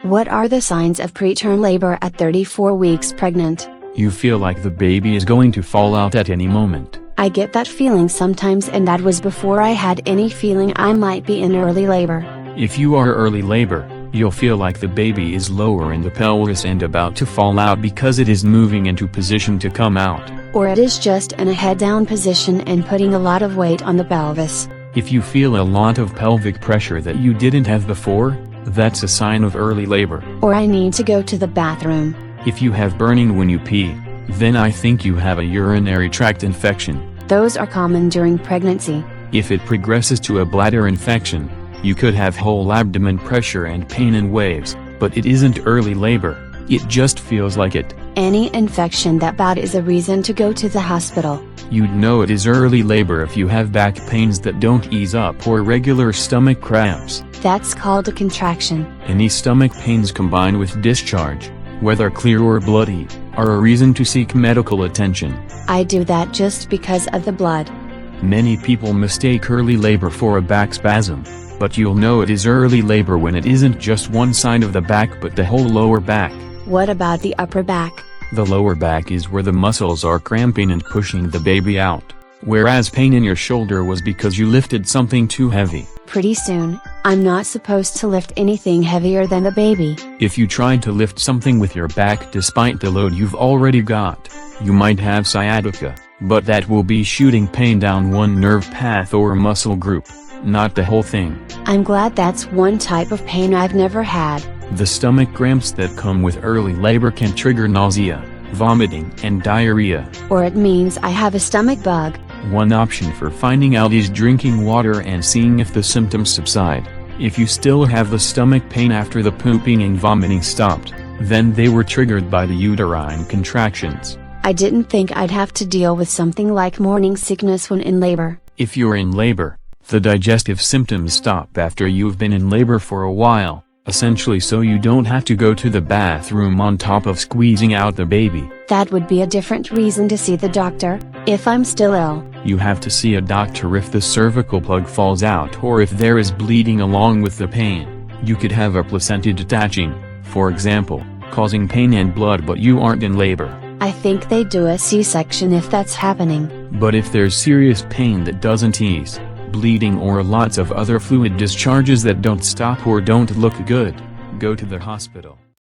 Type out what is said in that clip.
What are the signs of preterm labor at 34 weeks pregnant? You feel like the baby is going to fall out at any moment. I get that feeling sometimes, and that was before I had any feeling I might be in early labor. If you are early labor, you'll feel like the baby is lower in the pelvis and about to fall out because it is moving into position to come out. Or it is just in a head-down position and putting a lot of weight on the pelvis. If you feel a lot of pelvic pressure that you didn't have before, that's a sign of early labor. Or I need to go to the bathroom. If you have burning when you pee, then I think you have a urinary tract infection. Those are common during pregnancy. If it progresses to a bladder infection, you could have whole abdomen pressure and pain in waves, but it isn't early labor, it just feels like it. Any infection that bad is a reason to go to the hospital. You'd know it is early labor if you have back pains that don't ease up or regular stomach cramps. That's called a contraction. Any stomach pains combined with discharge, whether clear or bloody, are a reason to seek medical attention. I do that just because of the blood. Many people mistake early labor for a back spasm, but you'll know it is early labor when it isn't just one side of the back but the whole lower back. What about the upper back? The lower back is where the muscles are cramping and pushing the baby out, whereas pain in your shoulder was because you lifted something too heavy. Pretty soon, I'm not supposed to lift anything heavier than the baby. If you tried to lift something with your back despite the load you've already got, you might have sciatica, but that will be shooting pain down one nerve path or muscle group, not the whole thing. I'm glad that's one type of pain I've never had. The stomach cramps that come with early labor can trigger nausea, vomiting, and diarrhea. Or it means I have a stomach bug. One option for finding out is drinking water and seeing if the symptoms subside. If you still have the stomach pain after the pooping and vomiting stopped, then they were triggered by the uterine contractions. I didn't think I'd have to deal with something like morning sickness when in labor. If you're in labor, the digestive symptoms stop after you've been in labor for a while, essentially so you don't have to go to the bathroom on top of squeezing out the baby. That would be a different reason to see the doctor, if I'm still ill. You have to see a doctor if the cervical plug falls out or if there is bleeding along with the pain. You could have a placenta detaching, for example, causing pain and blood but you aren't in labor. I think they do a C-section if that's happening. But if there's serious pain that doesn't ease, bleeding or lots of other fluid discharges that don't stop or don't look good, go to the hospital.